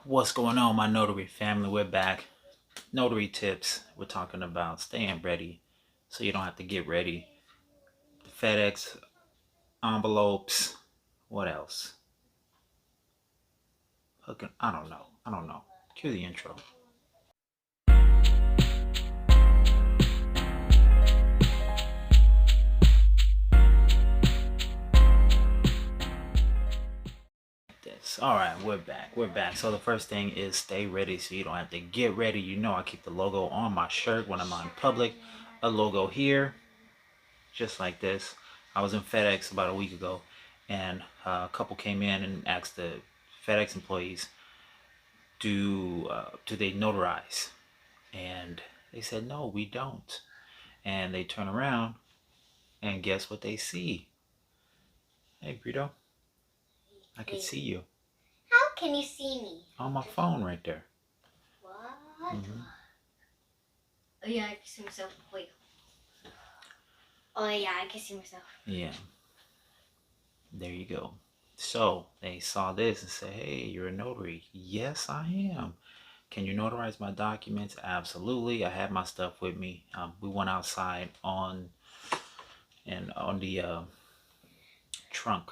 What's going on, my notary family? We're back. Notary tips. We're talking about staying ready so you don't have to get ready. FedEx, envelopes. What else? Hooking. I don't know. Cue the intro. Alright, we're back. So the first thing is stay ready so you don't have to get ready. You know I keep the logo on my shirt when I'm out in public. A logo here, just like this. I was in FedEx about a week ago, and a couple came in and asked the FedEx employees, do they notarize? And they said, no, we don't. And they turn around, and guess what they see? Hey, Brito, I can see you. How can you see me? On my phone right there. What? Mm-hmm. Oh yeah, I can see myself. Wait. Oh yeah, I can see myself. Yeah. There you go. So they saw this and said, hey, you're a notary. Yes, I am. Can you notarize my documents? Absolutely. I had my stuff with me. We went outside on the trunk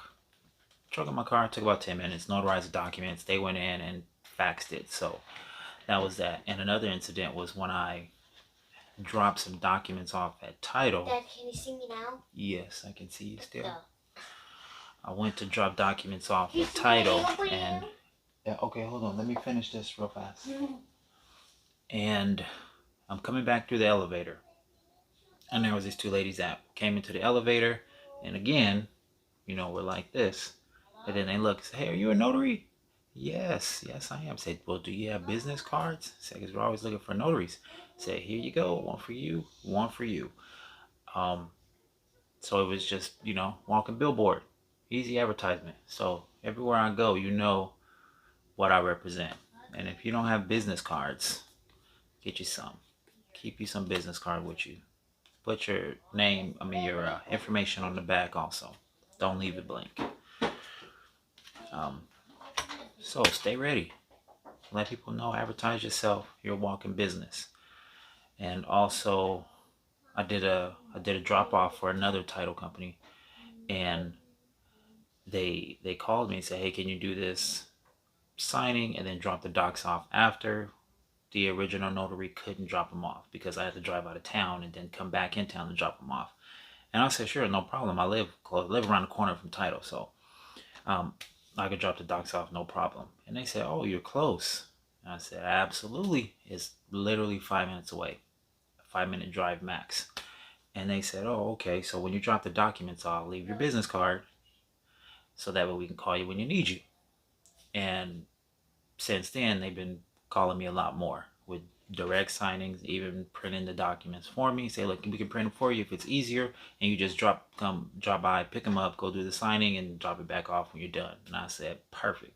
of my car. It took about 10 minutes. Notarized the documents. They went in and faxed it. So that was that. And another incident was when I dropped some documents off at title. Dad, can you see me now? Yes, I can see you still. No. I went to drop documents off at title, and yeah, okay, hold on, let me finish this real fast. And I'm coming back through the elevator, and there was these two ladies that came into the elevator, and again, you know, we're like this, and then they look and say, hey, are you a notary? Yes, I am. I said, well, do you have business cards? I said, because we're always looking for notaries. I said, here you go, one for you, one for you. So it was just, you know, walking billboard, easy advertisement. So everywhere I go, you know what I represent. And if you don't have business cards, get you some. Keep you some business card with you. Put your name, your information on the back also. Don't leave it blank. So stay ready. Let people know, advertise yourself. You're a walking business. And also, I did a drop off for another title company, and they called me and said, hey, can you do this signing and then drop the docs off after? The original notary couldn't drop them off because I had to drive out of town and then come back in town to drop them off. And I said, sure, no problem. I live around the corner from title, so I could drop the docs off, no problem. And they said, oh, you're close. And I said, absolutely. It's literally 5 minutes away, a 5-minute drive max. And they said, oh, okay, so when you drop the documents off, leave your business card so that way we can call you when you need you. And since then, they've been calling me a lot more with direct signings, even printing the documents for me. Say, look, we can print them for you if it's easier, and you just drop by, pick them up, go do the signing, and drop it back off when you're done. And I said, perfect.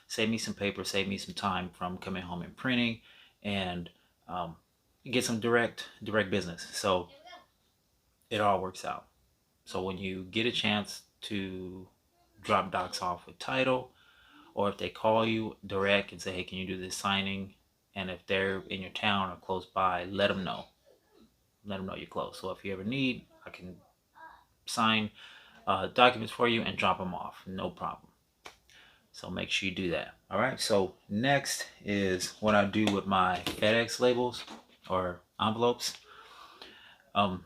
Save me some paper, save me some time from coming home and printing, and get some direct business. So it all works out. So when you get a chance to drop docs off with title, or if they call you direct and say, hey, can you do this signing? And if they're in your town or close by, let them know. Let them know you're close. So if you ever need, I can sign documents for you and drop them off. No problem. So make sure you do that. All right. So next is what I do with my FedEx labels or envelopes. On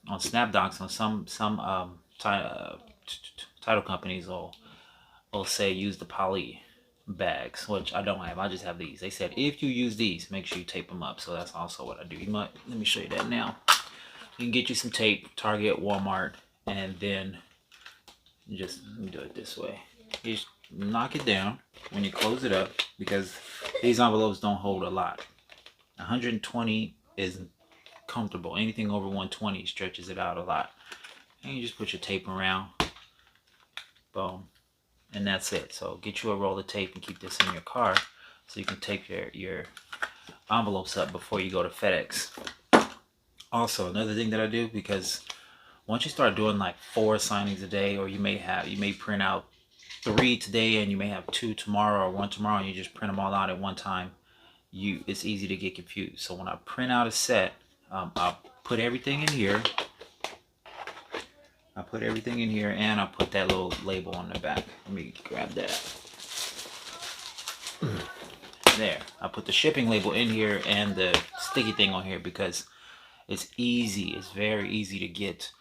SnapDocs, on some title companies will say use the poly bags, which I don't have. I just have these. They said if you use these, make sure you tape them up. So that's also what I do. Let me show you that now. You can get you some tape, Target, Walmart, and then just let me do it this way. You just knock it down when you close it up, because these envelopes don't hold a lot. 120 is comfortable. Anything over 120 stretches it out a lot. And you just put your tape around. Boom. And that's it. So get you a roll of tape and keep this in your car so you can tape your envelopes up before you go to FedEx. Also, another thing that I do, because once you start doing like 4 signings a day, or you may print out 3 today and you may have 2 tomorrow or 1 tomorrow, and you just print them all out at one time, it's easy to get confused. So when I print out a set, I'll put everything in here. I put everything in here, and I put that little label on the back. Let me grab that. There. I put the shipping label in here and the sticky thing on here because it's easy. It's very easy to get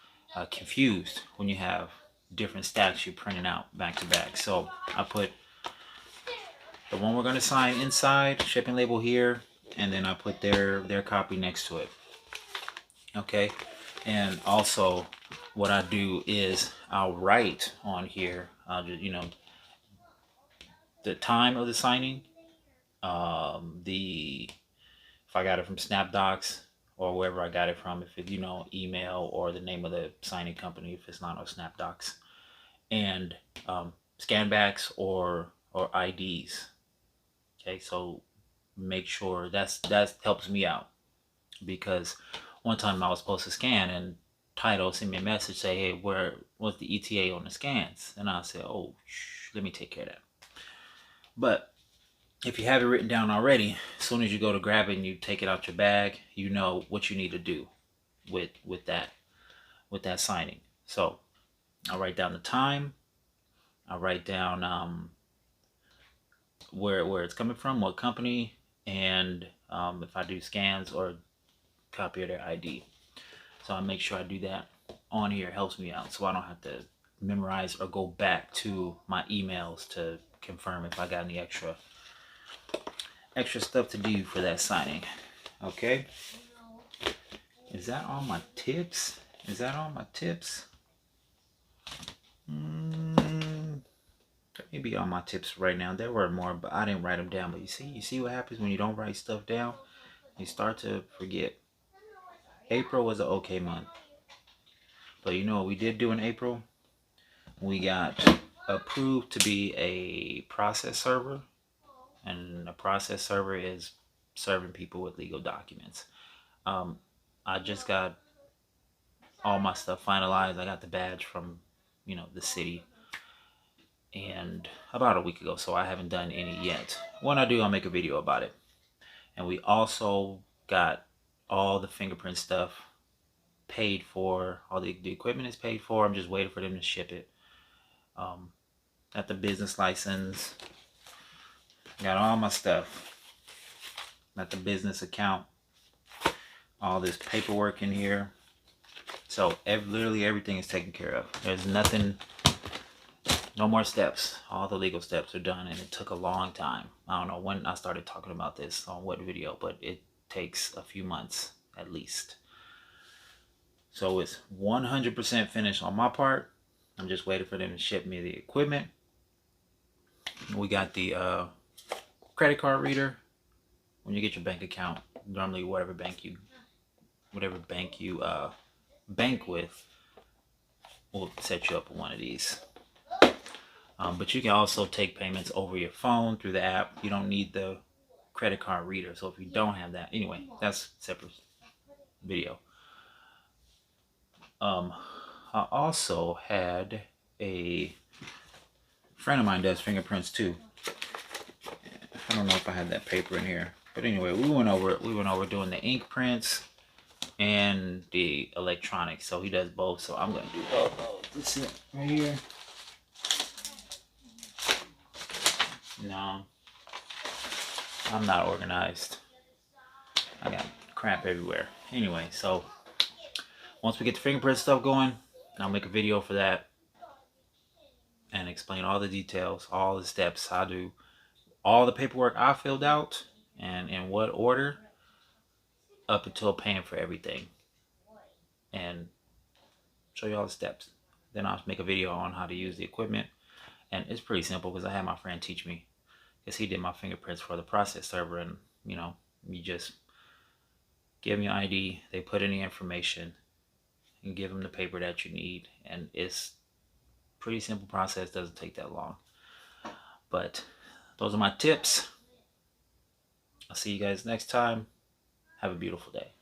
confused when you have different stacks you're printing out back to back. So I put the one we're going to sign inside, shipping label here, and then I put their copy next to it. Okay. And also what I do is I'll write on here, I'll just, the time of the signing, if I got it from SnapDocs or wherever I got it from, if it, email or the name of the signing company, if it's not on SnapDocs, and scanbacks or IDs. Okay, so make sure that helps me out, because one time I was supposed to scan and Title sent me a message say, hey, what's the ETA on the scans? And I said, oh, let me take care of that. But if you have it written down already, as soon as you go to grab it and you take it out your bag, you know what you need to do with that signing. So I'll write down the time. I'll write down where it's coming from, what company, and if I do scans or copy of their ID. So I make sure I do that on here. It helps me out so I don't have to memorize or go back to my emails to confirm if I got any extra stuff to do for that signing. Okay. Is that all my tips? Maybe all my tips right now. There were more, but I didn't write them down. But you see what happens when you don't write stuff down? You start to forget. April was an okay month. But you know what we did do in April? We got approved to be a process server. And a process server is serving people with legal documents. I just got all my stuff finalized. I got the badge from, the city, and about a week ago, so I haven't done any yet. When I do, I'll make a video about it. And we also got all the fingerprint stuff paid for. All the equipment is paid for. I'm just waiting for them to ship it. Got the business license. Got all my stuff. Got the business account. All this paperwork in here. So literally everything is taken care of. There's nothing, no more steps. All the legal steps are done, and it took a long time. I don't know when I started talking about this on what video, but it takes a few months at least. So it's 100% finished on my part. I'm just waiting for them to ship me the equipment. We got the credit card reader. When you get your bank account, normally whatever bank you bank with will set you up with one of these. But you can also take payments over your phone through the app. You don't need the credit card reader. So if you don't have that, anyway, that's a separate video. I also had a friend of mine does fingerprints too. I don't know if I had that paper in here, but anyway, we went over doing the ink prints and the electronics. So he does both. So I'm gonna do both. This is right here. No, I'm not organized. I got crap everywhere. Anyway, so once we get the fingerprint stuff going, I'll make a video for that and explain all the details, all the steps, how to do all the paperwork I filled out and in what order up until paying for everything, and show you all the steps. Then I'll make a video on how to use the equipment, and it's pretty simple because I had my friend teach me, because he did my fingerprints for the process server. And you just give them your ID, they put in the information, and give them the paper that you need, and it's pretty simple process. Doesn't take that long. But those are my tips. I'll see you guys next time. Have a beautiful day.